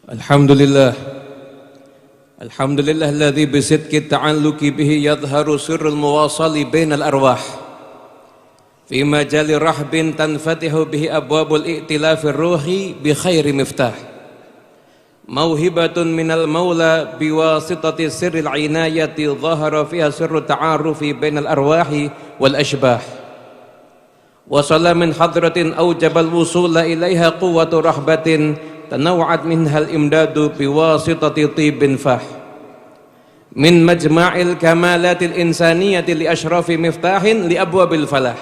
Alhamdulillah. Alhamdulillah alladzi bisidqi ta'alluqi bihi yadhharu sirrul muwasali bainal arwah fi majali rahbin tanfatihu bihi abwabul i'tilafir ruhi bi khairi miftah mauhibatun minal maula biwasitati sirril inayati dhahara fiha sirru ta'arufi bainal arwahi wal ashbah wa salamin hadratin awjabal wusula ilaiha quwwatu rahbatin tanawwa'at minhal imdadu biwasitati tibin fah min majma'il kamalatil insaniyati li ashrafi miftahin li abwabil falah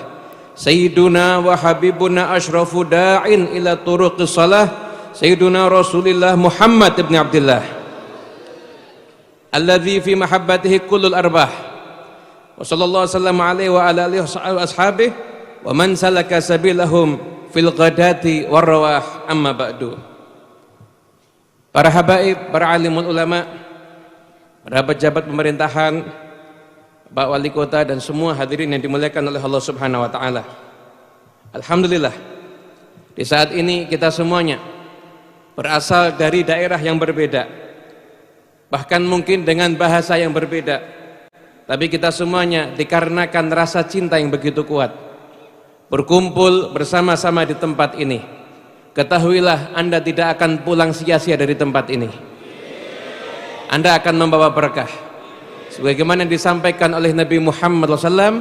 sayyiduna wa habibuna ashrafu da'in ila turuqis salah sayyiduna rasulillah Muhammad ibn Abdullah alladhi fi mahabbatihi kullul arbah wa sallallahu wasallam alaihi wa ala alihi wa ashabihi wa man salaka sabilahum fil ghadati war rawah amma ba'du. Para habaib, para alimul ulama, para pejabat pemerintahan, Pak Wali Kota dan semua hadirin yang dimuliakan oleh Allah Subhanahu wa taala. Alhamdulillah. Di saat ini kita semuanya berasal dari daerah yang berbeda. Bahkan mungkin dengan bahasa yang berbeda. Tapi kita semuanya dikarenakan rasa cinta yang begitu kuat berkumpul bersama-sama di tempat ini. Ketahuilah Anda tidak akan pulang sia-sia dari tempat ini. Anda akan membawa berkah. Sebagaimana disampaikan oleh Nabi Muhammad SAW,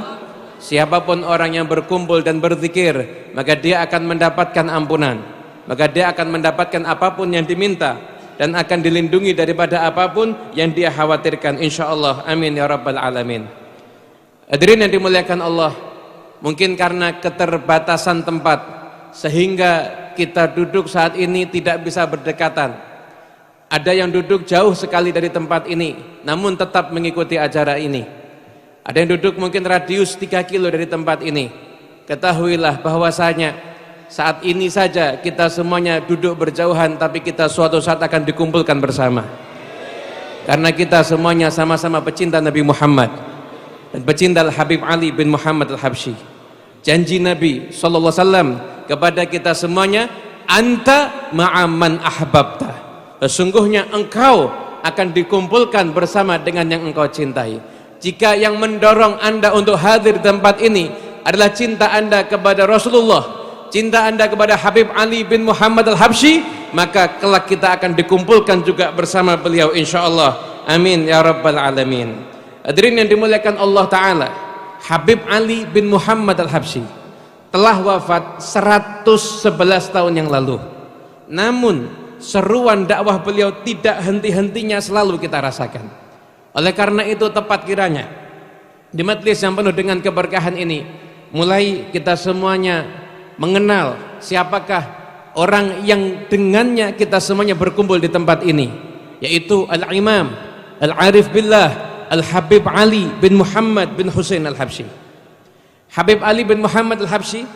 siapapun orang yang berkumpul dan berzikir, maka dia akan mendapatkan ampunan, maka dia akan mendapatkan apapun yang diminta, dan akan dilindungi daripada apapun yang dia khawatirkan, insyaallah. Amin ya rabbal alamin. Hadirin yang dimuliakan Allah, mungkin karena keterbatasan tempat sehingga kita duduk saat ini tidak bisa berdekatan. Ada yang duduk jauh sekali dari tempat ini namun tetap mengikuti acara ini. Ada yang duduk mungkin radius 3 kilo dari tempat ini. Ketahuilah bahwasanya saat ini saja kita semuanya duduk berjauhan, tapi kita suatu saat akan dikumpulkan bersama. Karena kita semuanya sama-sama pecinta Nabi Muhammad dan pecinta Habib Ali bin Muhammad al-Habsyi. Janji Nabi SAW kepada kita semuanya, anta ma'aman ahbabta, sesungguhnya engkau akan dikumpulkan bersama dengan yang engkau cintai. Jika yang mendorong Anda untuk hadir di tempat ini adalah cinta Anda kepada Rasulullah, cinta Anda kepada Habib Ali bin Muhammad al-Habsyi, maka kelak kita akan dikumpulkan juga bersama beliau, insyaallah. Amin ya rabbal alamin. Hadirin yang dimuliakan Allah Ta'ala, Habib Ali bin Muhammad al-Habsyi telah wafat 111 tahun yang lalu. Namun seruan dakwah beliau tidak henti-hentinya selalu kita rasakan. Oleh karena itu tepat kiranya di majelis yang penuh dengan keberkahan ini, mulai kita semuanya mengenal siapakah orang yang dengannya kita semuanya berkumpul di tempat ini, yaitu Al-Imam Al-Arif Billah Al-Habib Ali bin Muhammad bin Husain al-Habsyi. Habib Ali bin Muhammad al-Habsyi,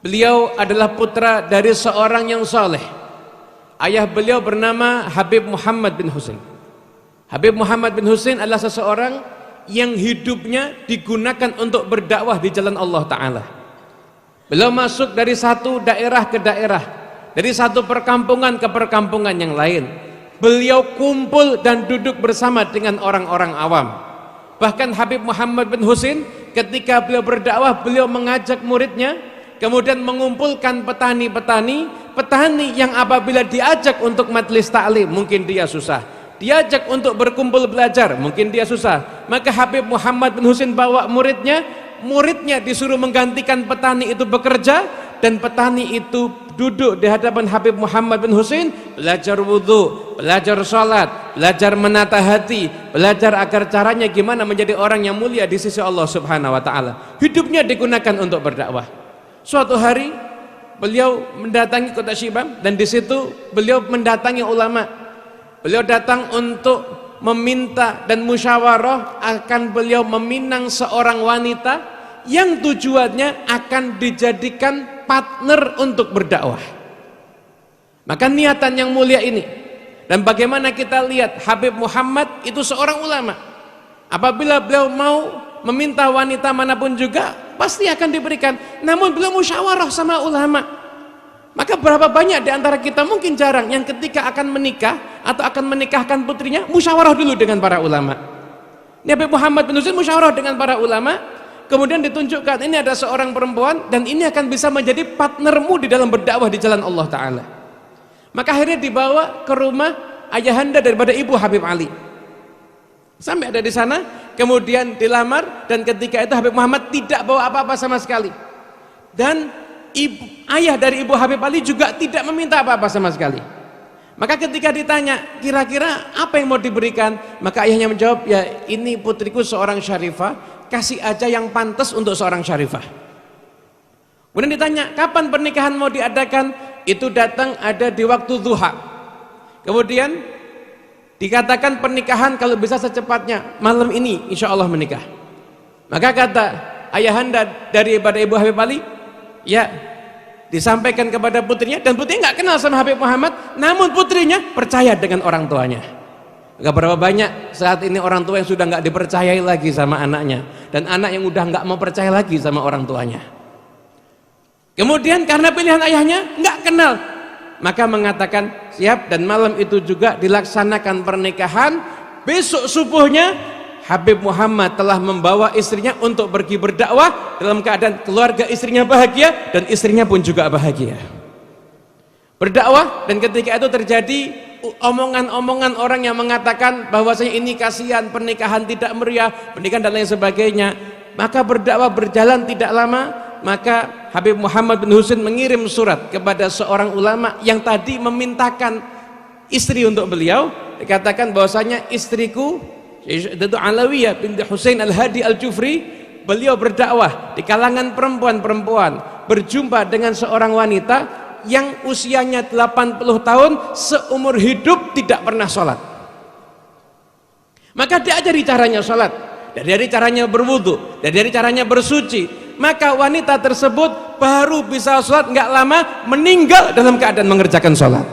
beliau adalah putra dari seorang yang saleh. Ayah beliau bernama Habib Muhammad bin Husain. Habib Muhammad bin Husain adalah seseorang yang hidupnya digunakan untuk berdakwah di jalan Allah Ta'ala. Beliau masuk dari satu daerah ke daerah, dari satu perkampungan ke perkampungan yang lain. Beliau kumpul dan duduk bersama dengan orang-orang awam. Bahkan Habib Muhammad bin Husain ketika beliau berdakwah, beliau mengajak muridnya, kemudian mengumpulkan petani yang apabila diajak untuk majelis taklim mungkin dia susah, diajak untuk berkumpul belajar mungkin dia susah. Maka Habib Muhammad bin Husain bawa muridnya disuruh menggantikan petani itu bekerja, dan petani itu duduk di hadapan Habib Muhammad bin Husain, belajar wudhu, belajar sholat, belajar menata hati, belajar agar caranya gimana menjadi orang yang mulia di sisi Allah Subhanahu wa ta'ala. Hidupnya digunakan untuk berdakwah. Suatu hari beliau mendatangi kota Syibam, dan di situ beliau mendatangi ulama. Beliau datang untuk meminta dan musyawarah akan beliau meminang seorang wanita yang tujuannya akan dijadikan partner untuk berdakwah. Maka niatan yang mulia ini, dan bagaimana kita lihat Habib Muhammad itu seorang ulama. Apabila beliau mau meminta wanita manapun juga pasti akan diberikan. Namun beliau musyawarah sama ulama. Maka berapa banyak di antara kita mungkin jarang yang ketika akan menikah atau akan menikahkan putrinya musyawarah dulu dengan para ulama. Nabi Muhammad bin Husain musyawarah dengan para ulama, kemudian ditunjukkan ini ada seorang perempuan dan ini akan bisa menjadi partnermu di dalam berdakwah di jalan Allah Ta'ala. Maka akhirnya dibawa ke rumah ayahanda daripada ibu Habib Ali. Sampai ada di sana, kemudian dilamar, dan ketika itu Habib Muhammad tidak bawa apa-apa sama sekali. Dan ayah dari ibu Habib Ali juga tidak meminta apa-apa sama sekali. Maka ketika ditanya kira-kira apa yang mau diberikan, maka ayahnya menjawab, ya ini putriku seorang syarifah, kasih aja yang pantas untuk seorang syarifah. Kemudian ditanya kapan pernikahan mau diadakan, itu datang ada di waktu duha. Kemudian dikatakan pernikahan kalau bisa secepatnya malam ini insya Allah menikah. Maka kata ayahanda daripada ibu Habib Ali, ya disampaikan kepada putrinya, dan putrinya nggak kenal sama Habib Muhammad, namun putrinya percaya dengan orang tuanya. Gak berapa banyak saat ini orang tua yang sudah nggak dipercayai lagi sama anaknya, dan anak yang udah nggak mau percaya lagi sama orang tuanya. Kemudian karena pilihan ayahnya nggak kenal, maka mengatakan siap, dan malam itu juga dilaksanakan pernikahan. Besok subuhnya Habib Muhammad telah membawa istrinya untuk pergi berdakwah dalam keadaan keluarga istrinya bahagia dan istrinya pun juga bahagia. Berdakwah, dan ketika itu terjadi omongan-omongan orang yang mengatakan bahwasanya ini kasihan, pernikahan tidak meriah, pernikahan dan lain sebagainya. Maka berdakwah berjalan tidak lama, maka Habib Muhammad bin Husain mengirim surat kepada seorang ulama yang tadi memintakan istri untuk beliau. Dikatakan bahwasanya istriku yaitu Alawiyah binti Husain Al-Hadi Al-Jufri, beliau berdakwah di kalangan perempuan-perempuan, berjumpa dengan seorang wanita yang usianya 80 tahun, seumur hidup tidak pernah sholat. Maka diajari caranya sholat, dari caranya berwudu, dari caranya bersuci. Maka wanita tersebut baru bisa sholat, nggak lama meninggal dalam keadaan mengerjakan sholat.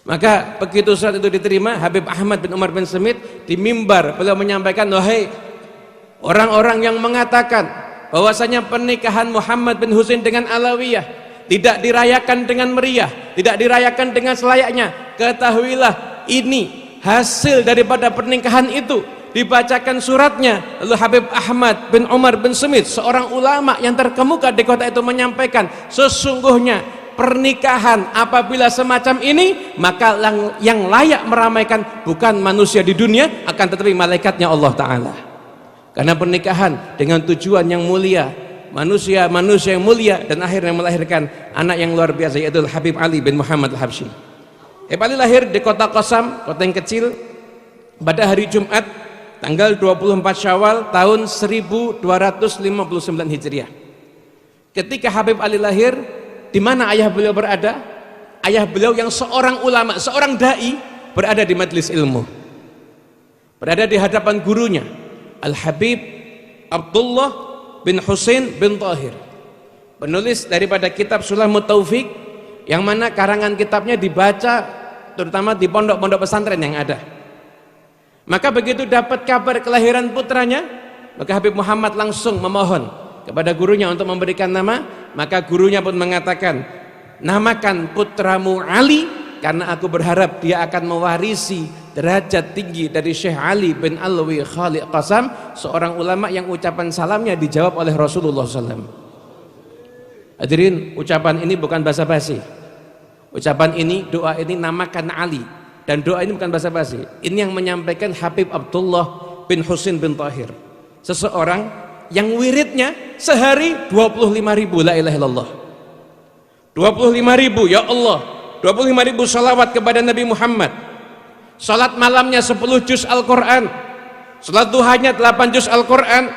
Maka begitu surat itu diterima, Habib Ahmad bin Umar bin Semit di mimbar beliau menyampaikan, wahai orang-orang yang mengatakan bahwasanya pernikahan Muhammad bin Husain dengan Alawiyah tidak dirayakan dengan meriah, tidak dirayakan dengan selayaknya, ketahuilah ini hasil daripada pernikahan itu. Dibacakan suratnya, lalu Habib Ahmad bin Umar bin Semit, seorang ulama yang terkemuka di kota itu, menyampaikan sesungguhnya pernikahan apabila semacam ini, maka yang layak meramaikan bukan manusia di dunia, akan tetapi malaikatnya Allah Ta'ala. Karena pernikahan dengan tujuan yang mulia, manusia yang mulia, dan akhirnya melahirkan anak yang luar biasa, yaitu Habib Ali bin Muhammad Al-Habsyi. Habib Ali lahir di kota Qasam, kota yang kecil, pada hari Jumat tanggal 24 Syawal tahun 1259 Hijriah. Ketika Habib Ali lahir, di mana ayah beliau berada? Ayah beliau yang seorang ulama, seorang dai, berada di majelis ilmu, berada di hadapan gurunya Al-Habib Abdullah bin Husain bin Tahir, penulis daripada kitab Sulamut Taufik, yang mana karangan kitabnya dibaca terutama di pondok-pondok pesantren yang ada. Maka begitu dapat kabar kelahiran putranya, maka Habib Muhammad langsung memohon kepada gurunya untuk memberikan nama. Maka gurunya pun mengatakan, namakan putramu Ali, karena aku berharap dia akan mewarisi derajat tinggi dari Syekh Ali bin Alwi Khaliq Qasam, seorang ulama yang ucapan salamnya dijawab oleh Rasulullah SAW. Hadirin, ucapan ini bukan basa-basi. Ucapan ini, doa ini, namakan Ali, dan doa ini bukan basa-basi. Ini yang menyampaikan Habib Abdullah bin Husain bin Tahir, seseorang yang wiridnya sehari 25.000 la ilaha illallah, 25.000 ya Allah, 25.000 salawat kepada Nabi Muhammad, salat malamnya 10 juz Al-Quran, salat duhanya 8 juz Al-Quran.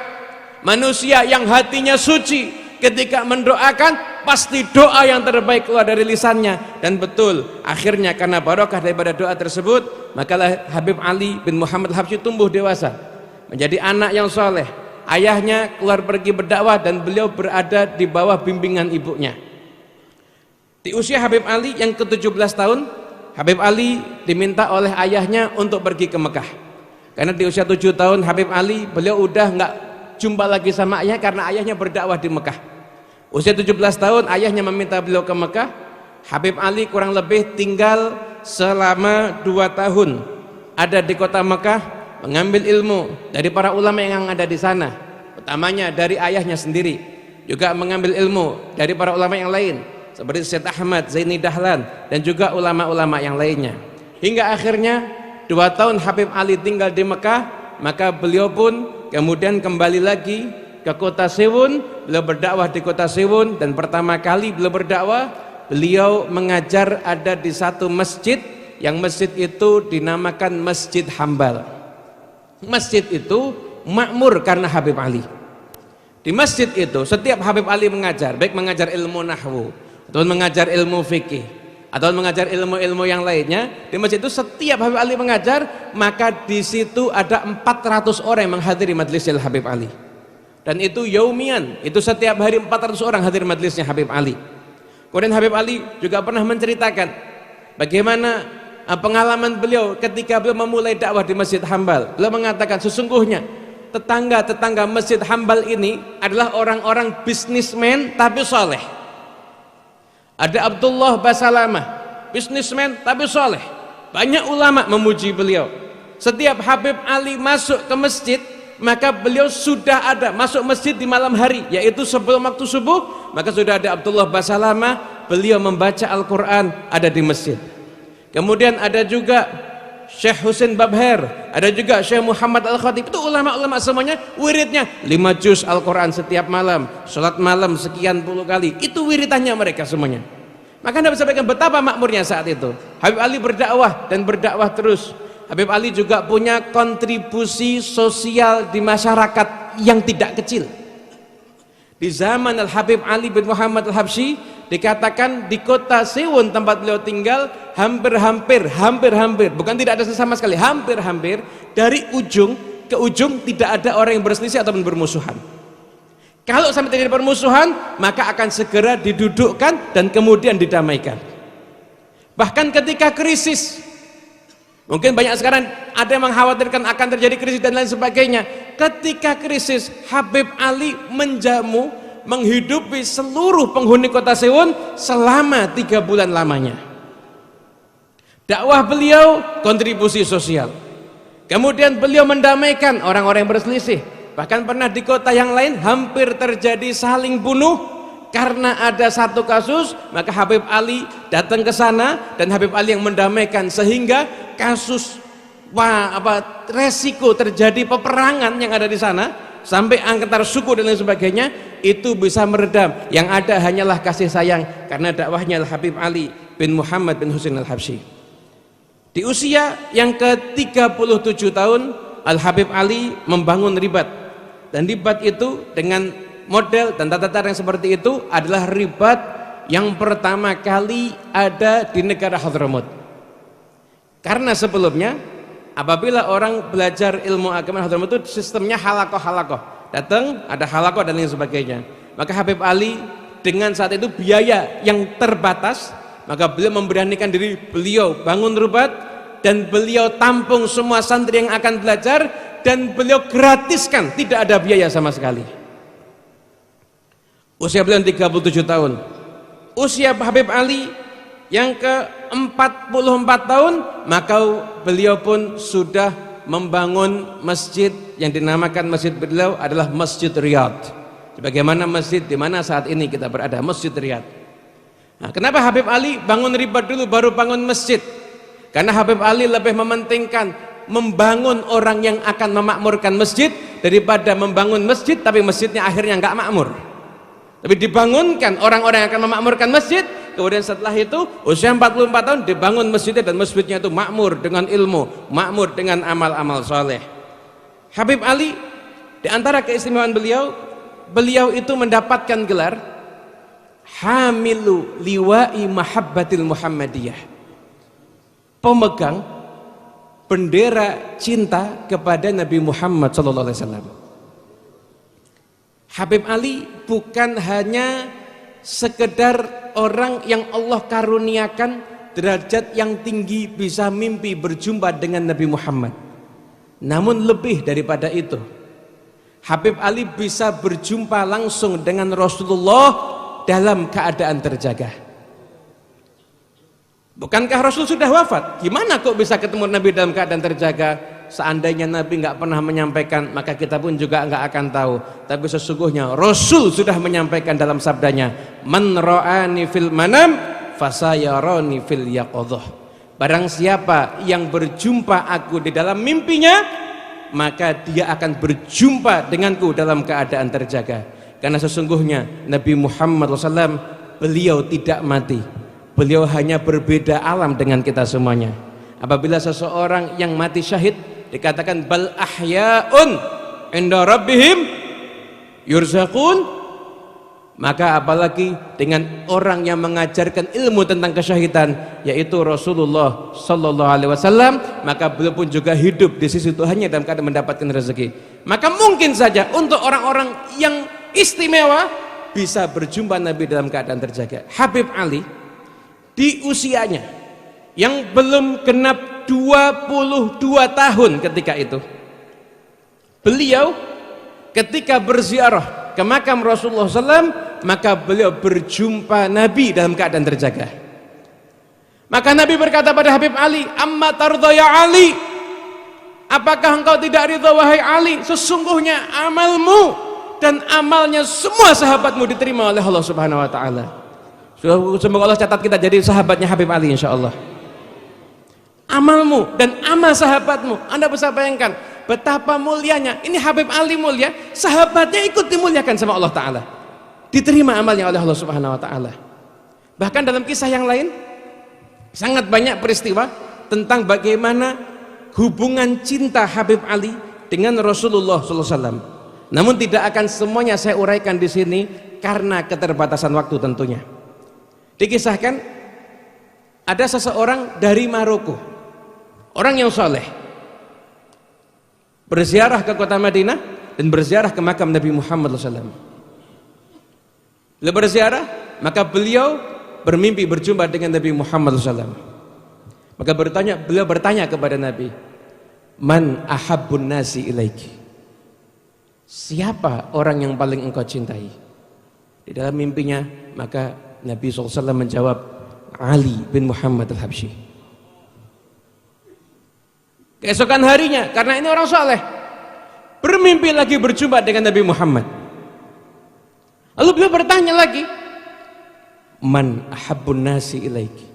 Manusia yang hatinya suci, ketika mendoakan pasti doa yang terbaik keluar dari lisannya. Dan betul, akhirnya karena barokah daripada doa tersebut, maka Habib Ali bin Muhammad Al-Habsyi tumbuh dewasa menjadi anak yang soleh. Ayahnya keluar pergi berdakwah dan beliau berada di bawah bimbingan ibunya. Di usia Habib Ali yang ke-17 tahun, Habib Ali diminta oleh ayahnya untuk pergi ke Mekah. Karena di usia 7 tahun Habib Ali, beliau udah nggak jumpa lagi sama ayah karena ayahnya berdakwah di Mekah. Usia 17 tahun ayahnya meminta beliau ke Mekah. Habib Ali kurang lebih tinggal selama 2 tahun ada di kota Mekah, mengambil ilmu dari para ulama yang ada di sana, utamanya dari ayahnya sendiri, juga mengambil ilmu dari para ulama yang lain seperti Syed Ahmad Zaini Dahlan dan juga ulama-ulama yang lainnya. Hingga akhirnya 2 tahun Habib Ali tinggal di Mekah, maka beliau pun kemudian kembali lagi ke kota Siwun. Beliau berdakwah di kota Siwun, dan pertama kali beliau berdakwah, beliau mengajar ada di satu masjid, yang masjid itu dinamakan Masjid Hambal. Masjid itu makmur karena Habib Ali. Di masjid itu setiap Habib Ali mengajar, baik mengajar ilmu nahwu atau mengajar ilmu fikih atau mengajar ilmu-ilmu yang lainnya, di masjid itu setiap Habib Ali mengajar, maka di situ ada 400 orang yang menghadiri majlisnya Habib Ali. Dan itu yaumian, itu setiap hari 400 orang hadir majlisnya Habib Ali. Kemudian Habib Ali juga pernah menceritakan bagaimana pengalaman beliau ketika beliau memulai dakwah di Masjid Hambal. Beliau mengatakan sesungguhnya tetangga-tetangga Masjid Hambal ini adalah orang-orang bisnismen tapi soleh. Ada Abdullah Basalamah, bisnismen tapi soleh. Banyak ulama memuji beliau. Setiap Habib Ali masuk ke masjid, maka beliau sudah ada masuk masjid di malam hari, yaitu sebelum waktu subuh, maka sudah ada Abdullah Basalamah, beliau membaca Al-Quran ada di masjid. Kemudian ada juga Syekh Husain Babher, ada juga Syekh Muhammad Al-Khatib. Itu ulama-ulama semuanya wiridnya 5 juz Al-Quran setiap malam, sholat malam sekian puluh kali, itu wiridannya mereka semuanya. Maka Anda bisa bayangkan betapa makmurnya saat itu. Habib Ali berdakwah dan berdakwah terus. Habib Ali juga punya kontribusi sosial di masyarakat yang tidak kecil. Di zaman Al-Habib Ali bin Muhammad Al-Habsyi, dikatakan di kota Siwun tempat beliau tinggal, hampir-hampir, bukan tidak ada sama sekali, hampir-hampir dari ujung ke ujung tidak ada orang yang berselisih ataupun bermusuhan. Kalau sampai terjadi permusuhan, maka akan segera didudukkan dan kemudian didamaikan. Bahkan ketika krisis, mungkin banyak sekarang ada yang mengkhawatirkan akan terjadi krisis dan lain sebagainya. Ketika krisis, Habib Ali menjamu, menghidupi seluruh penghuni kota Siwun selama 3 bulan lamanya. Dakwah beliau kontribusi sosial. Kemudian beliau mendamaikan orang-orang yang berselisih. Bahkan pernah di kota yang lain hampir terjadi saling bunuh karena ada satu kasus, maka Habib Ali datang ke sana dan Habib Ali yang mendamaikan, sehingga kasus resiko terjadi peperangan yang ada di sana sampai antar suku dan lain sebagainya itu bisa meredam. Yang ada hanyalah kasih sayang karena dakwahnya Al-Habib Ali bin Muhammad bin Husain Al-Habsyi. Di usia yang ke-37 tahun, Al-Habib Ali membangun ribat, dan ribat itu dengan model dan tata cara yang seperti itu adalah ribat yang pertama kali ada di negara Hadramut. Karena sebelumnya apabila orang belajar ilmu agama Hadramut itu sistemnya halakoh, datang ada halakoh dan lain sebagainya. Maka Habib Ali dengan saat itu biaya yang terbatas, maka beliau memberanikan diri, beliau bangun ribat dan beliau tampung semua santri yang akan belajar, dan beliau gratiskan, tidak ada biaya sama sekali. Usia beliau 37 tahun. Usia Habib Ali yang ke-44 tahun, maka beliau pun sudah membangun masjid yang dinamakan masjid beliau adalah Masjid Riyadh. Sebagaimana masjid di mana saat ini kita berada, Masjid Riyadh. Nah, kenapa Habib Ali bangun ribat dulu baru bangun masjid? Karena Habib Ali lebih mementingkan membangun orang yang akan memakmurkan masjid daripada membangun masjid tapi masjidnya akhirnya nggak makmur. Tapi dibangunkan orang-orang yang akan memakmurkan masjid, kemudian setelah itu usia 44 tahun dibangun masjidnya, dan masjidnya itu makmur dengan ilmu, makmur dengan amal-amal soleh. Habib Ali, di antara keistimewaan beliau, beliau itu mendapatkan gelar Hamilu Liwa'i Mahabbatil Muhammadiyah, pemegang bendera cinta kepada Nabi Muhammad SAW. Habib Ali bukan hanya sekedar orang yang Allah karuniakan derajat yang tinggi bisa mimpi berjumpa dengan Nabi Muhammad, namun lebih daripada itu, Habib Ali bisa berjumpa langsung dengan Rasulullah dalam keadaan terjaga. Bukankah Rasul sudah wafat? Gimana kok bisa ketemu Nabi dalam keadaan terjaga? Seandainya Nabi nggak pernah menyampaikan, maka kita pun juga nggak akan tahu. Tapi sesungguhnya Rasul sudah menyampaikan dalam sabdanya, man ra'ani fil manam fasayarani fil yaqadhah. Barang siapa yang berjumpa aku di dalam mimpinya, maka dia akan berjumpa denganku dalam keadaan terjaga. Karena sesungguhnya Nabi Muhammad SAW, beliau tidak mati, beliau hanya berbeda alam dengan kita semuanya. Apabila seseorang yang mati syahid dikatakan bal ahya'un inda rabbihim yurzaqun, maka apalagi dengan orang yang mengajarkan ilmu tentang kesyahidan, yaitu Rasulullah sallallahu alaihi wasallam, maka beliau pun juga hidup di sisi Tuhannya dalam keadaan mendapatkan rezeki. Maka mungkin saja untuk orang-orang yang istimewa bisa berjumpa Nabi dalam keadaan terjaga. Habib Ali di usianya yang belum genap 22 tahun ketika itu, beliau ketika berziarah ke makam Rasulullah SAW, maka beliau berjumpa Nabi dalam keadaan terjaga. Maka Nabi berkata pada Habib Ali, amma tardha ya Ali, apakah engkau tidak ridha wahai Ali? Sesungguhnya amalmu dan amalnya semua sahabatmu diterima oleh Allah Subhanahu wa taala. Semoga Allah catat kita jadi sahabatnya Habib Ali insyaallah. Amalmu dan amal sahabatmu, Anda bisa bayangkan betapa mulianya. Ini Habib Ali mulia, sahabatnya ikut dimuliakan sama Allah taala, diterima amalnya oleh Allah Subhanahu wa taala. Bahkan dalam kisah yang lain sangat banyak peristiwa tentang bagaimana hubungan cinta Habib Ali dengan Rasulullah SAW. Namun tidak akan semuanya saya uraikan di sini karena keterbatasan waktu tentunya. Dikisahkan ada seseorang dari Maroko, orang yang soleh, berziarah ke kota Madinah dan berziarah ke makam Nabi Muhammad SAW. Beliau berziarah, maka beliau bermimpi berjumpa dengan Nabi Muhammad SAW. Maka beliau bertanya kepada Nabi, man ahabbun nasi ilaiki, siapa orang yang paling engkau cintai? Di dalam mimpinya maka Nabi SAW menjawab, Ali bin Muhammad al-Habsyi. Keesokan harinya, karena ini orang soleh, bermimpi lagi berjumpa dengan Nabi Muhammad. Lalu beliau bertanya lagi, man ahabbun nasi ilaiki,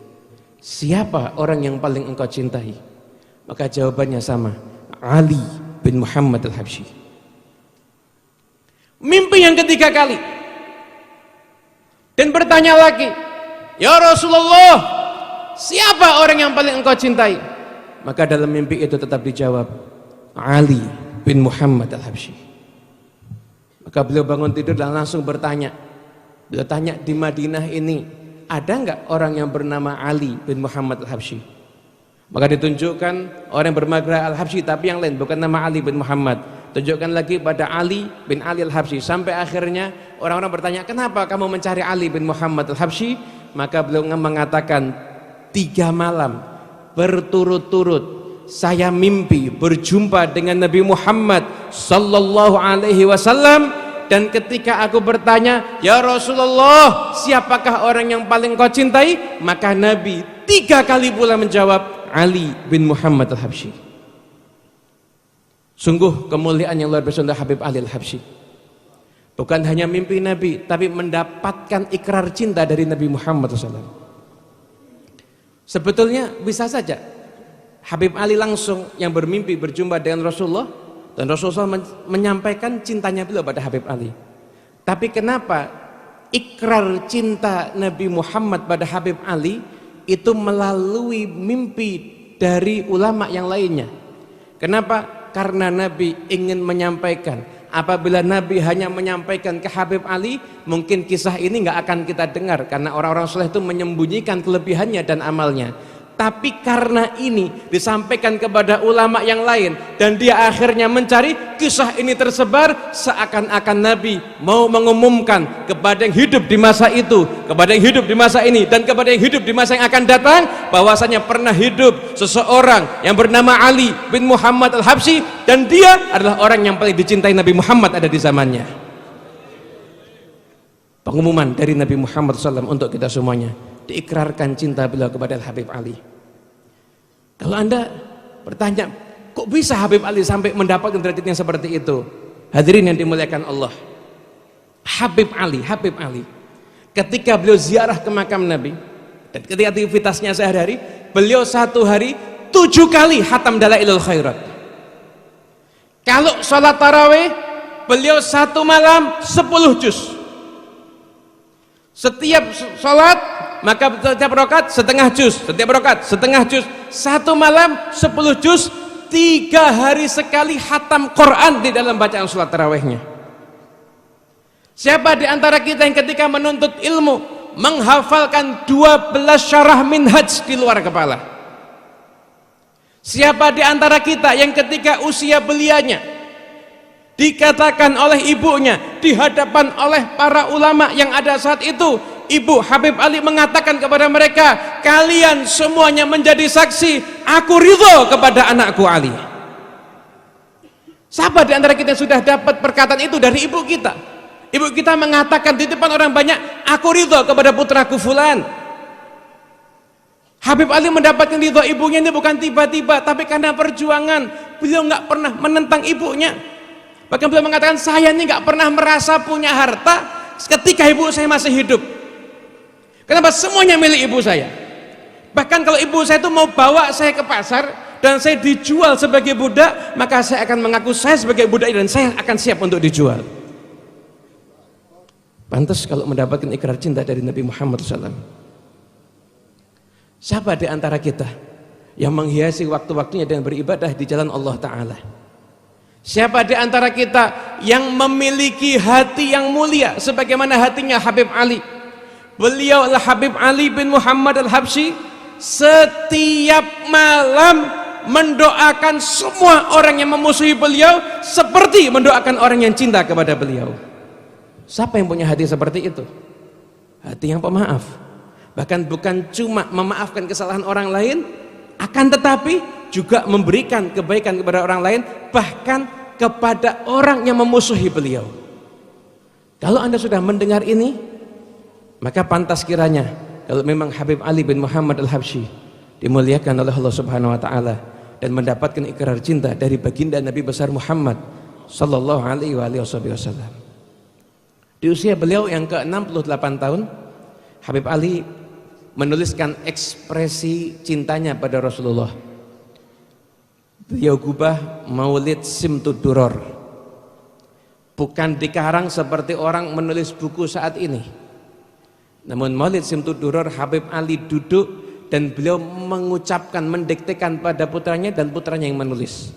siapa orang yang paling engkau cintai? Maka jawabannya sama, Ali bin Muhammad al-Habsyi. Mimpi yang ketiga kali, dan bertanya lagi, ya Rasulullah, siapa orang yang paling engkau cintai? Maka dalam mimpi itu tetap dijawab, Ali bin Muhammad al-Habsyi. Maka beliau bangun tidur dan langsung bertanya. Beliau tanya, di Madinah ini ada enggak orang yang bernama Ali bin Muhammad al-Habsyi? Maka ditunjukkan orang yang bermagra al-Habsyi, tapi yang lain, bukan nama Ali bin Muhammad. Tunjukkan lagi pada Ali bin Ali al-Habsyi. Sampai akhirnya orang-orang bertanya, kenapa kamu mencari Ali bin Muhammad al-Habsyi? Maka beliau mengatakan, 3 malam berturut-turut saya mimpi berjumpa dengan Nabi Muhammad sallallahu alaihi wasallam, dan ketika aku bertanya, ya Rasulullah, siapakah orang yang paling kau cintai? Maka Nabi 3 kali pula menjawab, Ali bin Muhammad al-Habsyi. Sungguh kemuliaan yang luar biasa untuk Habib Ali al-Habsyi. Bukan hanya mimpi Nabi, tapi mendapatkan ikrar cinta dari Nabi Muhammad SAW. Sebetulnya bisa saja Habib Ali langsung yang bermimpi berjumpa dengan Rasulullah, dan Rasulullah menyampaikan cintanya beliau pada Habib Ali. Tapi kenapa ikrar cinta Nabi Muhammad pada Habib Ali itu melalui mimpi dari ulama yang lainnya? Kenapa? Karena Nabi ingin menyampaikan. Apabila Nabi hanya menyampaikan ke Habib Ali, mungkin kisah ini nggak akan kita dengar, karena orang-orang soleh itu menyembunyikan kelebihannya dan amalnya. Tapi karena ini disampaikan kepada ulama yang lain, dan dia akhirnya mencari, kisah ini tersebar, seakan-akan Nabi mau mengumumkan kepada yang hidup di masa itu, kepada yang hidup di masa ini, dan kepada yang hidup di masa yang akan datang, bahwasanya pernah hidup seseorang yang bernama Ali bin Muhammad al-Habsyi, dan dia adalah orang yang paling dicintai Nabi Muhammad ada di zamannya. pengumuman dari Nabi Muhammad SAW untuk kita semuanya, diikrarkan cinta beliau kepada Habib Ali. Kalau Anda bertanya, kok bisa Habib Ali sampai mendapatkan derajat yang seperti itu? Hadirin yang dimuliakan Allah, Habib Ali ketika beliau ziarah ke makam Nabi dan ketika aktivitasnya sehari-hari, beliau satu hari 7 kali khatam Dalailul Khairat. Kalau sholat tarawih, beliau satu malam 10 juz. Setiap sholat, maka setiap rakaat setengah juz, setiap rakaat setengah juz. Satu malam 10 juz, 3 hari sekali khatam Quran di dalam bacaan sholat tarawihnya. Siapa di antara kita yang ketika menuntut ilmu menghafalkan 12 syarah minhaj di luar kepala? Siapa di antara kita yang ketika usia belianya dikatakan oleh ibunya di hadapan oleh para ulama yang ada saat itu, Ibu Habib Ali mengatakan kepada mereka, kalian semuanya menjadi saksi, aku ridho kepada anakku Ali. Siapa di antara kita sudah dapat perkataan itu dari ibu kita? Ibu kita mengatakan di depan orang banyak, aku ridho kepada putraku fulan. Habib Ali mendapatkan ridho ibunya ini bukan tiba-tiba, tapi karena perjuangan. Beliau nggak pernah menentang ibunya. Bahkan beliau mengatakan, saya ini nggak pernah merasa punya harta ketika ibu saya masih hidup. Kenapa? Semuanya milik ibu saya. Bahkan kalau ibu saya itu mau bawa saya ke pasar dan saya dijual sebagai budak, maka saya akan mengaku saya sebagai budak dan saya akan siap untuk dijual. Pantas kalau mendapatkan ikrar cinta dari Nabi Muhammad SAW. Siapa di antara kita yang menghiasi waktu-waktunya dengan beribadah di jalan Allah Ta'ala? Siapa di antara kita yang memiliki hati yang mulia sebagaimana hatinya Habib Ali? Beliau adalah Habib Ali bin Muhammad Al-Habsyi, setiap malam mendoakan semua orang yang memusuhi beliau seperti mendoakan orang yang cinta kepada beliau. Siapa yang punya hati seperti itu? Hati yang pemaaf. Bahkan bukan cuma memaafkan kesalahan orang lain, akan tetapi juga memberikan kebaikan kepada orang lain, bahkan kepada orang yang memusuhi beliau. Kalau Anda sudah mendengar ini, maka pantas kiranya kalau memang Habib Ali bin Muhammad Al-Habsyi dimuliakan oleh Allah Subhanahu wa taala dan mendapatkan ikrar cinta dari baginda Nabi besar Muhammad sallallahu alaihi wasallam. Di usia beliau yang ke-68 tahun, Habib Ali menuliskan ekspresi cintanya pada Rasulullah. Beliau gubah Maulid Simtud Duror. Bukan dikarang seperti orang menulis buku saat ini. Namun Maulid Simtud Duror, Habib Ali duduk dan beliau mengucapkan, mendiktekan pada putranya dan putranya yang menulis.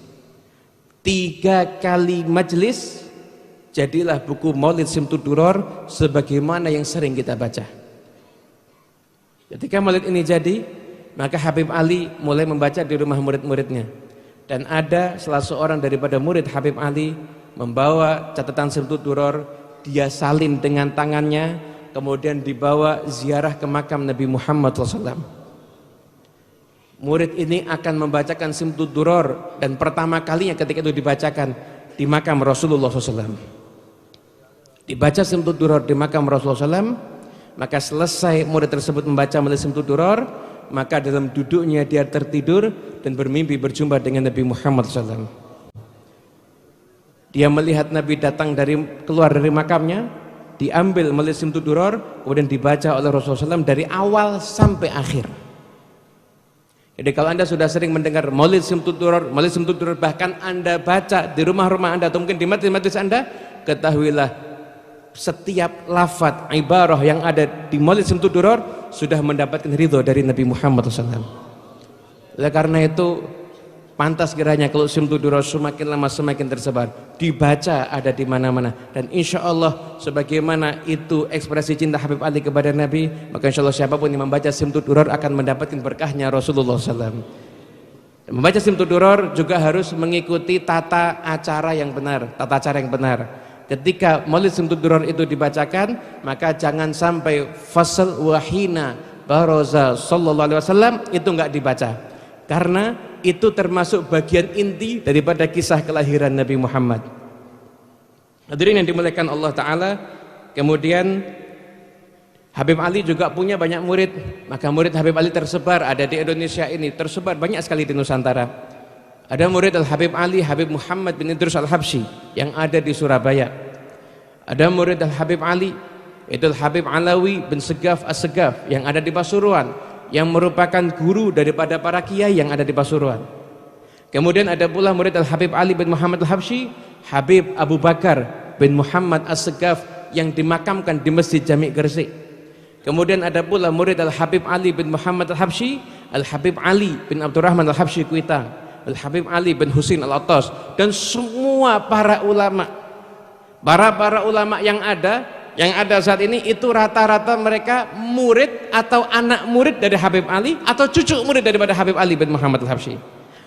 3 kali majelis, jadilah buku Maulid Simtud Duror sebagaimana yang sering kita baca. Ketika maulid ini jadi, maka Habib Ali mulai membaca di rumah murid-muridnya. Dan ada salah seorang daripada murid Habib Ali membawa catatan Simtud Duror, dia salin dengan tangannya, kemudian dibawa ziarah ke makam Nabi Muhammad SAW. Murid ini akan membacakan Simtud Duror dan pertama kalinya ketika itu dibacakan di makam Rasulullah SAW. Dibaca Simtud Duror di makam Rasulullah SAW, maka selesai murid tersebut membaca Maulid Simtud Duror, maka dalam duduknya dia tertidur dan bermimpi berjumpa dengan Nabi Muhammad SAW. Dia melihat Nabi datang keluar dari makamnya, diambil Maulid Simtud Duror, kemudian dibaca oleh Rasulullah SAW dari awal sampai akhir. Jadi kalau Anda sudah sering mendengar Maulid Simtud Duror, bahkan Anda baca di rumah-rumah Anda atau mungkin di majlis-majlis Anda, ketahuilah setiap lafaz ibarah yang ada di Maulid Simtud Duror sudah mendapatkan ridho dari Nabi Muhammad SAW. Oleh karena itu pantas kiranya kalau Simtud Duror semakin lama semakin tersebar, dibaca ada di mana-mana, dan insya Allah sebagaimana itu ekspresi cinta Habib Ali kepada Nabi, maka insya Allah siapapun yang membaca Simtud Duror akan mendapatkan berkahnya Rasulullah SAW. Membaca Simtud Duror juga harus mengikuti tata acara yang benar, Ketika Maulid Simtud Duror itu dibacakan, maka jangan sampai fasal wahina baroza sallallahu alaihi wasallam itu enggak dibaca, karena itu termasuk bagian inti daripada kisah kelahiran Nabi Muhammad. Hadirin yang dimuliakan Allah Ta'ala, kemudian Habib Ali juga punya banyak murid, maka murid Habib Ali tersebar ada di Indonesia ini, tersebar banyak sekali di Nusantara. Ada murid Al-Habib Ali, Habib Muhammad bin Idrus Al-Habsyi yang ada di Surabaya. Ada murid Al-Habib Ali, itu Al-Habib Alawi bin Segaf As-Segaf yang ada di Pasuruan, yang merupakan guru daripada para kiai yang ada di Pasuruan. Kemudian ada pula murid Al-Habib Ali bin Muhammad Al-Habsyi, Habib Abu Bakar bin Muhammad As-Segaf yang dimakamkan di Masjid Jami' Gresik. Kemudian ada pula murid Al-Habib Ali bin Muhammad Al-Habsyi, Al-Habib Ali bin Abdurrahman Al-Habsyi Kuitang, Al-Habib Ali bin Husin Al-Attas, dan semua para ulama yang ada saat ini itu rata-rata mereka murid atau anak murid dari Habib Ali atau cucu murid daripada Habib Ali bin Muhammad Al-Habsyi.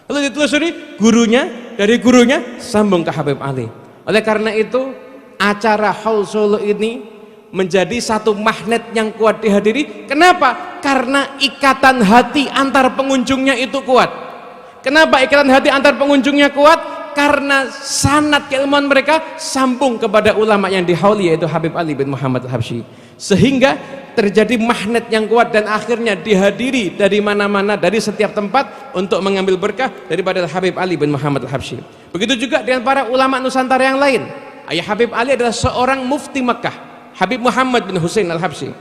Lalu ditelusuri dari gurunya sambung ke Habib Ali. Oleh karena itu acara Haul Solo ini menjadi satu magnet yang kuat dihadiri. Kenapa? Karena ikatan hati antar pengunjungnya itu kuat. Kenapa ikatan hati antar pengunjungnya kuat? Karena sanad keilmuan mereka sambung kepada ulama yang dihauli, yaitu Habib Ali bin Muhammad Al-Habsyi, sehingga terjadi magnet yang kuat dan akhirnya dihadiri dari mana-mana, dari setiap tempat untuk mengambil berkah daripada Habib Ali bin Muhammad Al-Habsyi. Begitu juga dengan para ulama Nusantara yang lain. Ayah Habib Ali adalah seorang mufti Makkah, Habib Muhammad bin Husin Al-Habsyi.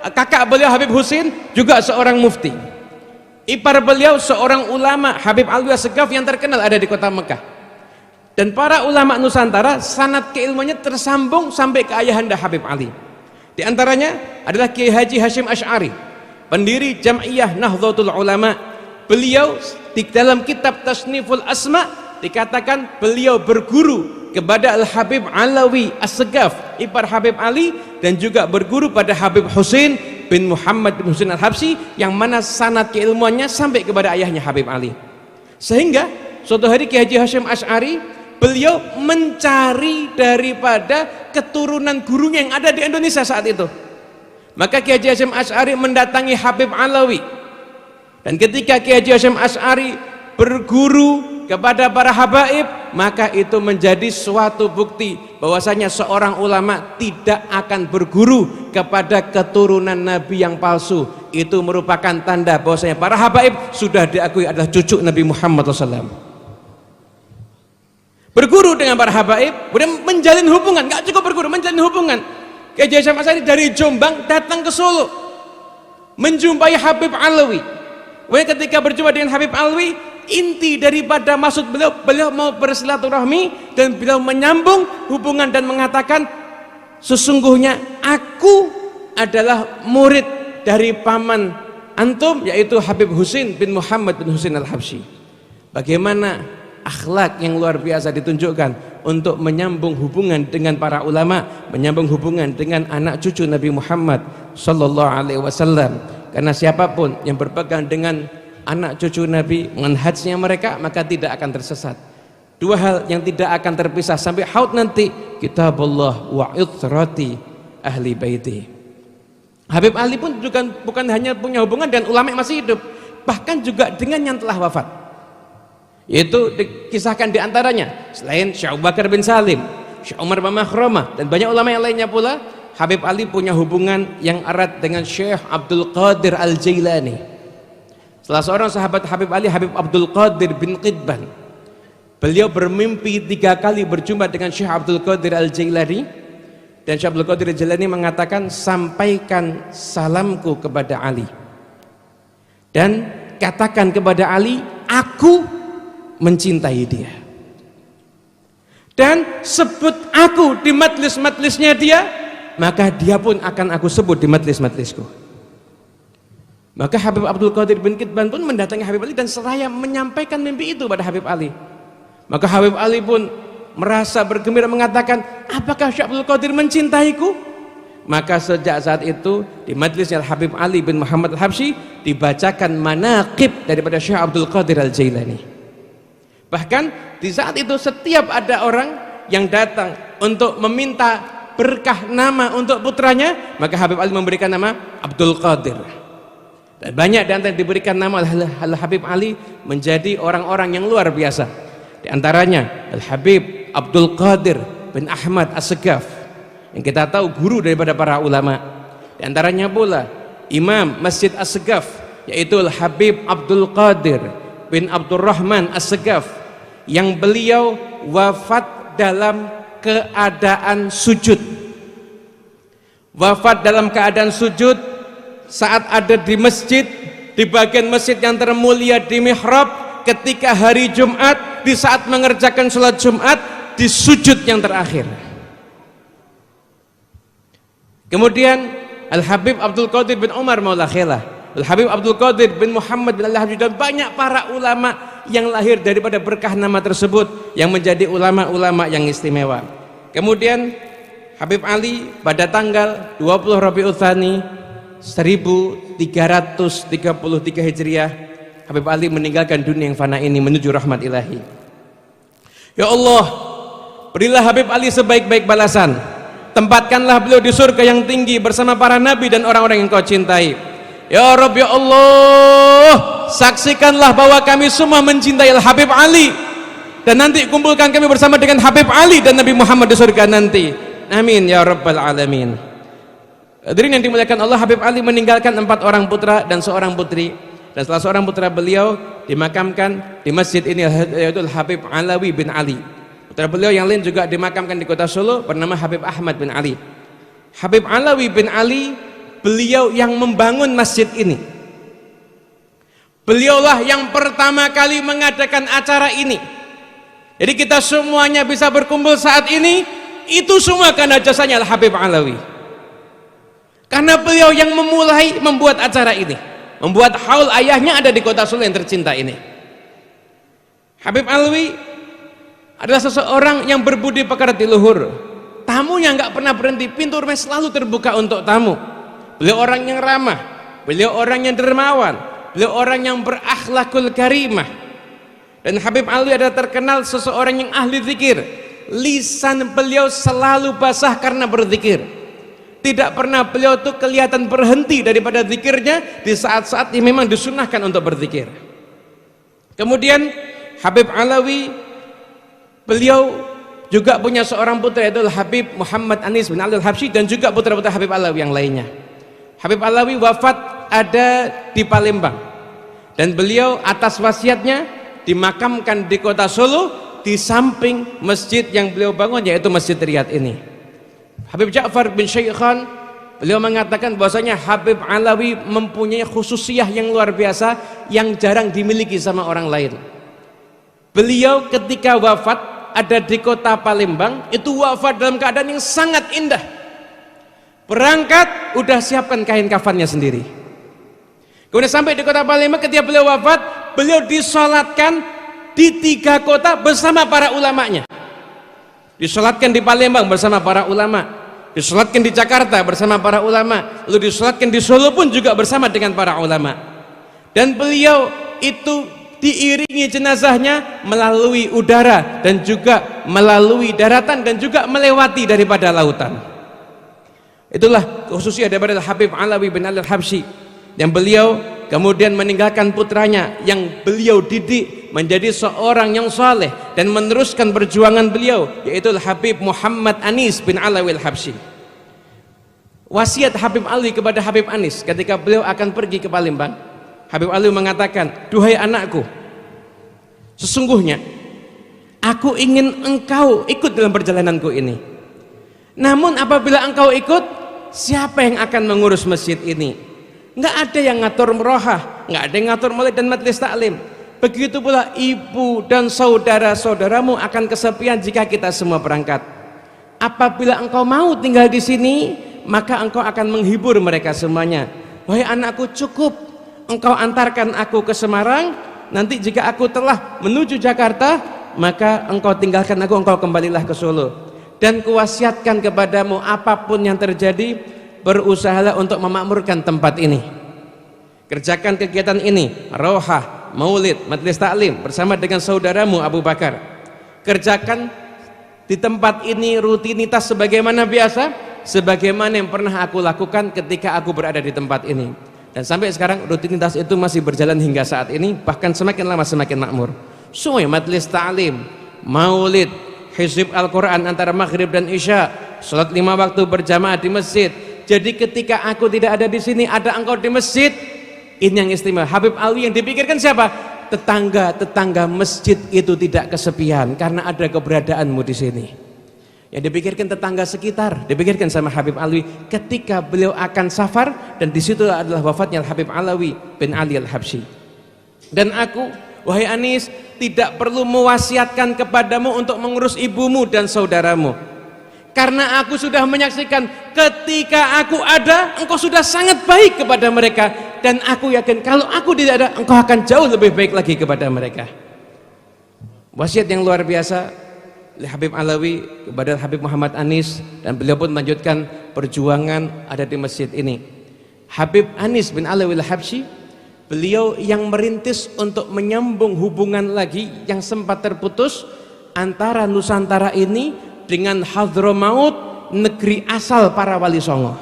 Kakak beliau Habib Husin juga seorang mufti. Ipar beliau seorang ulama, Habib Alwi As-Segaf yang terkenal ada di kota Mekah. Dan para ulama Nusantara sanad keilmuannya tersambung sampai ke ayahanda Habib Ali. Di antaranya adalah Kiai Haji Hashim Asy'ari, pendiri Jam'iyah Nahdlatul Ulama. Beliau di dalam kitab Tasniful Asma dikatakan beliau berguru kepada Al-Habib Alawi As-Segaf, ipar Habib Ali, dan juga berguru pada Habib Husin bin Muhammad bin Husin Al-Habsyi, yang mana sanad keilmuannya sampai kepada ayahnya Habib Ali. Sehingga suatu hari Kiai Haji Hashim Asy'ari beliau mencari daripada keturunan gurunya yang ada di Indonesia saat itu. Maka Kiai Haji Hashim Asy'ari mendatangi Habib Alawi, dan ketika Kiai Haji Hashim Asy'ari berguru kepada para habaib, maka itu menjadi suatu bukti bahwasanya seorang ulama tidak akan berguru kepada keturunan nabi yang palsu. Itu merupakan tanda bahwasanya para habaib sudah diakui adalah cucu Nabi Muhammad SAW. Berguru dengan para habaib, kemudian menjalin hubungan, nggak cukup berguru, menjalin hubungan. Kiai Haji Hashim Asy'ari dari Jombang datang ke Solo menjumpai Habib Alawi. Kemudian ketika berjumpa dengan Habib Alwi, inti daripada maksud beliau mau bersilaturahmi, dan beliau menyambung hubungan dan mengatakan, sesungguhnya aku adalah murid dari paman antum, yaitu Habib Husin bin Muhammad bin Husin Al-Habsyi. Bagaimana akhlak yang luar biasa ditunjukkan untuk menyambung hubungan dengan para ulama, menyambung hubungan dengan anak cucu Nabi Muhammad sallallahu alaihi wasallam. Karena siapapun yang berpegang dengan anak cucu Nabi, manhajnya mereka, maka tidak akan tersesat. Dua hal yang tidak akan terpisah sampai haud nanti, kitabullah wa itrati ahli baiti. Habib Ali pun juga bukan hanya punya hubungan dengan ulama yang masih hidup, bahkan juga dengan yang telah wafat. Yaitu dikisahkan diantaranya, selain Syekh Abu Bakar bin Salim, Syekh Umar bin Makhrumah, dan banyak ulama yang lainnya pula, Habib Ali punya hubungan yang erat dengan Syekh Abdul Qadir Al-Jailani. Salah seorang sahabat Habib Ali, Habib Abdul Qadir bin Qidban, beliau bermimpi 3 kali berjumpa dengan Syekh Abdul Qadir Al-Jailani, dan Syekh Abdul Qadir Al-Jailani mengatakan, sampaikan salamku kepada Ali dan katakan kepada Ali, aku mencintai dia, dan sebut aku di majlis-majlisnya dia, maka dia pun akan aku sebut di majlis-majlisku. Maka Habib Abdul Qadir bin Qidban pun mendatangi Habib Ali dan seraya menyampaikan mimpi itu pada Habib Ali. Maka Habib Ali pun merasa bergembira mengatakan, apakah Syekh Abdul Qadir mencintaiku? Maka sejak saat itu di majlisnya Habib Ali bin Muhammad Al-Habsyi dibacakan manaqib daripada Syekh Abdul Qadir Al-Jailani. Bahkan di saat itu setiap ada orang yang datang untuk meminta berkah nama untuk putranya, maka Habib Ali memberikan nama Abdul Qadir. Dan banyak di antara yang diberikan nama Al-Habib Ali menjadi orang-orang yang luar biasa. Di antaranya Al-Habib Abdul Qadir bin Ahmad As-Segaf, yang kita tahu guru daripada para ulama. Di antaranya pula Imam Masjid As-Segaf, yaitu Habib Abdul Qadir bin Abdurrahman As-Segaf, yang beliau wafat dalam keadaan sujud. Wafat dalam keadaan sujud saat ada di masjid, di bagian masjid yang termulia di mihrab, ketika hari Jumat, di saat mengerjakan sholat Jumat, di sujud yang terakhir. Kemudian Al-Habib Abdul Qadir bin Umar Maula Khailah, Al-Habib Abdul Qadir bin Muhammad bin Al-Habib, dan banyak para ulama yang lahir daripada berkah nama tersebut, yang menjadi ulama-ulama yang istimewa. Kemudian Habib Ali pada tanggal 20 Rabiul Tsani 1333 Hijriah, Habib Ali meninggalkan dunia yang fana ini menuju rahmat ilahi. Ya Allah, berilah Habib Ali sebaik-baik balasan, tempatkanlah beliau di surga yang tinggi bersama para nabi dan orang-orang yang kau cintai. Ya Rabb, ya Allah, saksikanlah bahwa kami semua mencintai Habib Ali, dan nanti kumpulkan kami bersama dengan Habib Ali dan Nabi Muhammad di surga nanti. Amin ya Rabbal Alamin. Hadirin yang dimuliakan Allah, Habib Ali meninggalkan 4 orang putra dan seorang putri, dan salah seorang putra beliau dimakamkan di masjid ini, yaitu Habib Alawi bin Ali. Putra beliau yang lain juga dimakamkan di kota Solo bernama Habib Ahmad bin Ali. Habib Alawi bin Ali, beliau yang membangun masjid ini. Beliaulah yang pertama kali mengadakan acara ini. Jadi kita semuanya bisa berkumpul saat ini, itu semua karena jasanya Habib Alawi. Karena beliau yang memulai membuat acara ini, membuat haul ayahnya ada di kota Solo yang tercinta ini. Habib Alawi adalah seseorang yang berbudi pekerti luhur. Tamunya nggak pernah berhenti, pintu rumah selalu terbuka untuk tamu. Beliau orang yang ramah, beliau orang yang dermawan, beliau orang yang berakhlakul karimah. Dan Habib Alawi adalah terkenal seseorang yang ahli zikir. Lisan beliau selalu basah karena berzikir. Tidak pernah beliau tuh kelihatan berhenti daripada zikirnya di saat-saat yang memang disunahkan untuk berzikir. Kemudian Habib Alawi, beliau juga punya seorang putra, yaitu Habib Muhammad Anis bin Ali Al-Habsyi, dan juga putra-putra Habib Alawi yang lainnya. Habib Alawi wafat ada di Palembang, dan beliau atas wasiatnya dimakamkan di kota Solo, di samping masjid yang beliau bangun, yaitu Masjid Riyadh ini. Habib Ja'far bin Syaikhan, beliau mengatakan bahwasanya Habib Alawi mempunyai khususiyah yang luar biasa yang jarang dimiliki sama orang lain. Beliau ketika wafat ada di kota Palembang, itu wafat dalam keadaan yang sangat indah. Berangkat udah siapkan kain kafannya sendiri. Kemudian sampai di kota Palembang, ketika beliau wafat, beliau disolatkan di 3 kota bersama para ulamanya. Disolatkan di Palembang bersama para ulama, disolatkan di Jakarta bersama para ulama, lalu disolatkan di Solo pun juga bersama dengan para ulama. Dan beliau itu diiringi jenazahnya melalui udara dan juga melalui daratan dan juga melewati daripada lautan. Itulah khususnya daripada Habib Alawi bin Ali Al-Habsyi, yang beliau kemudian meninggalkan putranya yang beliau didik menjadi seorang yang saleh dan meneruskan perjuangan beliau, yaitu Habib Muhammad Anis bin Alawi Al-Habsyi. Wasiat Habib Ali kepada Habib Anis ketika beliau akan pergi ke Palembang, Habib Ali mengatakan, "Duhai anakku, sesungguhnya aku ingin engkau ikut dalam perjalananku ini. Namun apabila engkau ikut, siapa yang akan mengurus masjid ini? Nggak ada yang ngatur merohah, nggak ada yang ngatur maulid dan majelis taklim. Begitu pula ibu dan saudara-saudaramu akan kesepian jika kita semua berangkat. Apabila engkau mau tinggal di sini, maka engkau akan menghibur mereka semuanya. Wahai anakku, cukup engkau antarkan aku ke Semarang. Nanti jika aku telah menuju Jakarta, maka engkau tinggalkan aku, engkau kembalilah ke Solo. Dan kuwasiatkan kepadamu, apapun yang terjadi, berusahalah untuk memakmurkan tempat ini. Kerjakan kegiatan ini, rohah, maulid, majelis taklim bersama dengan saudaramu Abu Bakar. Kerjakan di tempat ini rutinitas sebagaimana biasa, sebagaimana yang pernah aku lakukan ketika aku berada di tempat ini. Dan sampai sekarang rutinitas itu masih berjalan hingga saat ini, bahkan semakin lama semakin makmur. Semua majelis taklim, maulid, hizib Al-Quran antara maghrib dan isya, sholat 5 waktu berjamaah di masjid. Jadi ketika aku tidak ada di sini, ada engkau di masjid. Ini yang istimewa. Habib Alwi yang dipikirkan siapa? Tetangga masjid itu tidak kesepian karena ada keberadaanmu di sini. Yang dipikirkan tetangga sekitar, dipikirkan sama Habib Alwi ketika beliau akan safar, dan di situ adalah wafatnya Habib Alawi bin Ali Al-Habsyi. Dan aku, wahai Anis, tidak perlu mewasiatkan kepadamu untuk mengurus ibumu dan saudaramu, karena aku sudah menyaksikan ketika aku ada, engkau sudah sangat baik kepada mereka, dan aku yakin kalau aku tidak ada, engkau akan jauh lebih baik lagi kepada mereka. Wasiat yang luar biasa oleh Habib Alawi kepada Habib Muhammad Anis, dan beliau pun melanjutkan perjuangan ada di masjid ini. Habib Anis bin Alawi Al-Habsyi, beliau yang merintis untuk menyambung hubungan lagi yang sempat terputus antara Nusantara ini dengan Hadramaut, negeri asal para wali songo.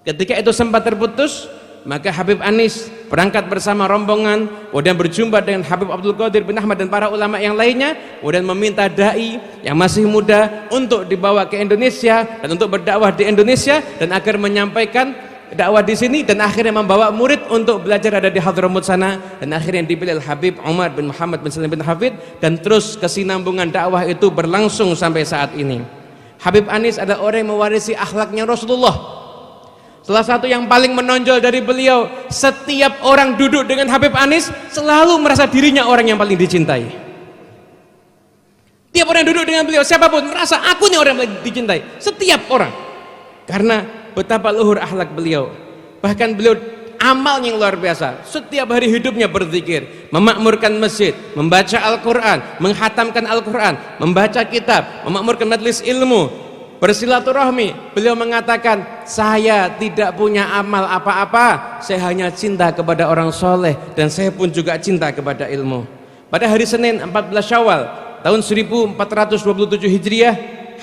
Ketika itu sempat terputus, maka Habib Anis berangkat bersama rombongan, kemudian berjumpa dengan Habib Abdul Qadir bin Ahmad dan para ulama yang lainnya, kemudian meminta dai yang masih muda untuk dibawa ke Indonesia dan untuk berdakwah di Indonesia, dan agar menyampaikan dakwah di sini, dan akhirnya membawa murid untuk belajar ada di Hadramaut sana, dan akhirnya dipilih Habib Umar bin Muhammad bin Salim bin Hafid, dan terus kesinambungan dakwah itu berlangsung sampai saat ini. Habib Anis adalah orang yang mewarisi akhlaknya Rasulullah. Salah satu yang paling menonjol dari beliau, setiap orang duduk dengan Habib Anis selalu merasa dirinya orang yang paling dicintai. Tiap orang duduk dengan beliau, siapapun merasa aku nih orang yang paling dicintai, setiap orang, karena betapa luhur akhlak beliau. Bahkan beliau amalnya yang luar biasa, setiap hari hidupnya berzikir, memakmurkan masjid, membaca Al-Quran, menghatamkan Al-Quran, membaca kitab, memakmurkan majelis ilmu, bersilaturahmi. Beliau mengatakan, saya tidak punya amal apa-apa, saya hanya cinta kepada orang soleh, dan saya pun juga cinta kepada ilmu. Pada hari Senin 14 Syawal tahun 1427 Hijriah,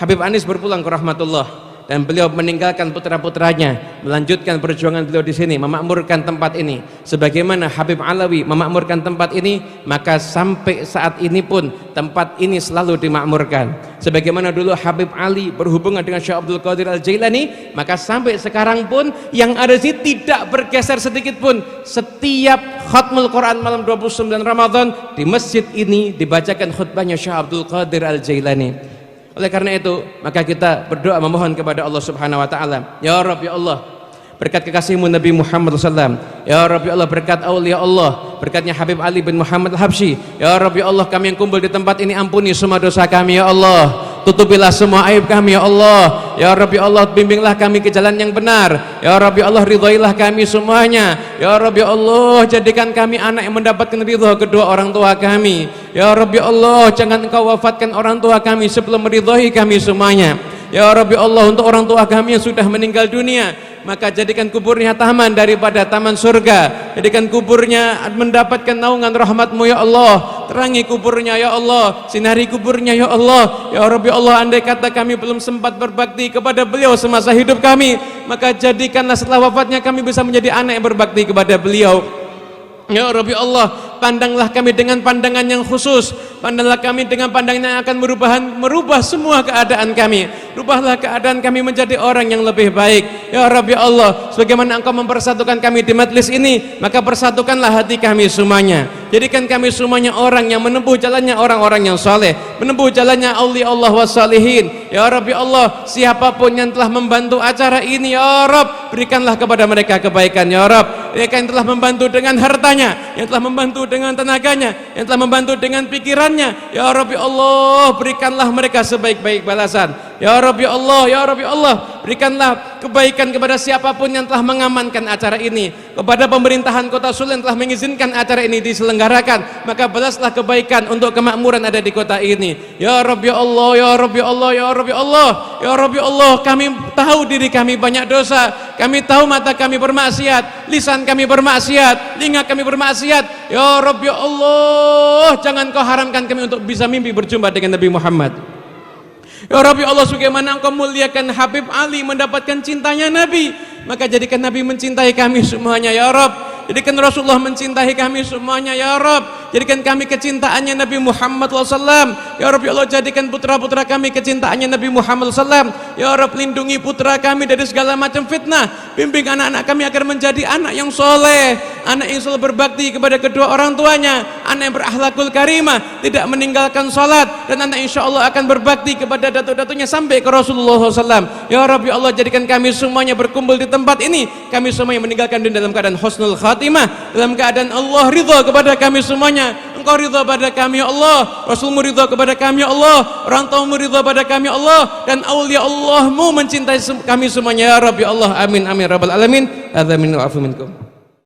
Habib Anis berpulang ke rahmatullah, dan beliau meninggalkan putra-putranya melanjutkan perjuangan beliau di sini, memakmurkan tempat ini. Sebagaimana Habib Alawi memakmurkan tempat ini, maka sampai saat ini pun tempat ini selalu dimakmurkan. Sebagaimana dulu Habib Ali berhubungan dengan Syekh Abdul Qadir Al-Jailani, maka sampai sekarang pun yang ada di sini tidak bergeser sedikit pun. Setiap khatmul Quran malam 29 Ramadan di masjid ini dibacakan khutbahnya Syekh Abdul Qadir Al-Jailani. Oleh karena itu, maka kita berdoa memohon kepada Allah Subhanahu wa taala, ya Rabb, ya Allah, berkat kekasihmu Nabi Muhammad SAW, ya Rabb, ya Allah, berkat aulia Allah, berkatnya Habib Ali bin Muhammad Al-Habsyi, ya Rabb, ya Allah, kami yang kumpul di tempat ini, ampuni semua dosa kami ya Allah, tutupilah semua aib kami ya Allah, ya Rabb, ya Allah, bimbinglah kami ke jalan yang benar, ya Rabb, ya Allah, ridhoilah kami semuanya, ya Rabb, ya Allah, jadikan kami anak yang mendapatkan ridho kedua orang tua kami, ya Rabb, ya Allah, jangan engkau wafatkan orang tua kami sebelum meridhoi kami semuanya, ya Rabb, ya Allah, untuk orang tua kami yang sudah meninggal dunia, maka jadikan kuburnya taman daripada taman surga, jadikan kuburnya mendapatkan naungan rahmat-Mu ya Allah, terangi kuburnya ya Allah, sinari kuburnya ya Allah, ya Rabbi Allah, andai kata kami belum sempat berbakti kepada beliau semasa hidup kami, maka jadikanlah setelah wafatnya kami bisa menjadi anak yang berbakti kepada beliau. Ya Rabbi Allah, pandanglah kami dengan pandangan yang khusus, pandanglah kami dengan pandangan yang akan merubah semua keadaan kami, rubahlah keadaan kami menjadi orang yang lebih baik. Ya Rabbi Allah, sebagaimana Engkau mempersatukan kami di majlis ini, maka persatukanlah hati kami semuanya, jadikan kami semuanya orang yang menempuh jalannya orang-orang yang soleh, menempuh jalannya aulia Allah wassalihin. Ya Rabbi Allah, siapapun yang telah membantu acara ini ya Rabb, berikanlah kepada mereka kebaikan ya Rabb, mereka yang telah membantu dengan hartanya, yang telah membantu dengan tenaganya, yang telah membantu dengan pikirannya, ya Rabbi Allah, berikanlah mereka sebaik-baik balasan. Ya Rabbi Allah, ya Rabbi Allah, berikanlah kebaikan kepada siapapun yang telah mengamankan acara ini, kepada pemerintahan Kota Solo yang telah mengizinkan acara ini diselenggarakan, maka balaslah kebaikan untuk kemakmuran ada di kota ini. Ya Rabbi Allah, ya Rabbi Allah, ya Rabbi Allah, ya Rabbi Allah, kami tahu diri kami banyak dosa, kami tahu mata kami bermaksiat, lisan kami bermaksiat, telinga kami bermaksiat. Ya Rabbi Allah, jangan Kau haramkan kami untuk bisa mimpi berjumpa dengan Nabi Muhammad. Ya Rabbi Allah, sebagaimana Engkau muliakan Habib Ali mendapatkan cintanya Nabi, maka jadikan Nabi mencintai kami semuanya ya Rabb. jadikan Rasulullah mencintai kami semuanya ya Rabb, jadikan kami kecintaannya Nabi Muhammad SAW ya Rabb. Ya Allah, jadikan putra-putra kami kecintaannya Nabi Muhammad SAW ya Rabb. Lindungi putra kami dari segala macam fitnah, bimbing anak-anak kami agar menjadi anak yang soleh, anak yang selalu berbakti kepada kedua orang tuanya, anak yang berakhlakul karimah, tidak meninggalkan salat, dan anak insya Allah akan berbakti kepada datuk-datuknya sampai ke Rasulullah SAW ya Rabb. Ya Allah, jadikan kami semuanya berkumpul di tempat ini, kami semuanya meninggalkan dunia dalam keadaan husnul khatimah, dalam keadaan Allah ridha kepada kami semuanya. Engkau ridha pada kami ya Allah, Rasulmu ridha kepada kami ya Allah, orang tuamu ridha pada kami ya Allah, dan aulia Allahmu mencintai kami semuanya ya Rabb ya Allah. Amin amin rabbal alamin. Adza minni wa afu minkum.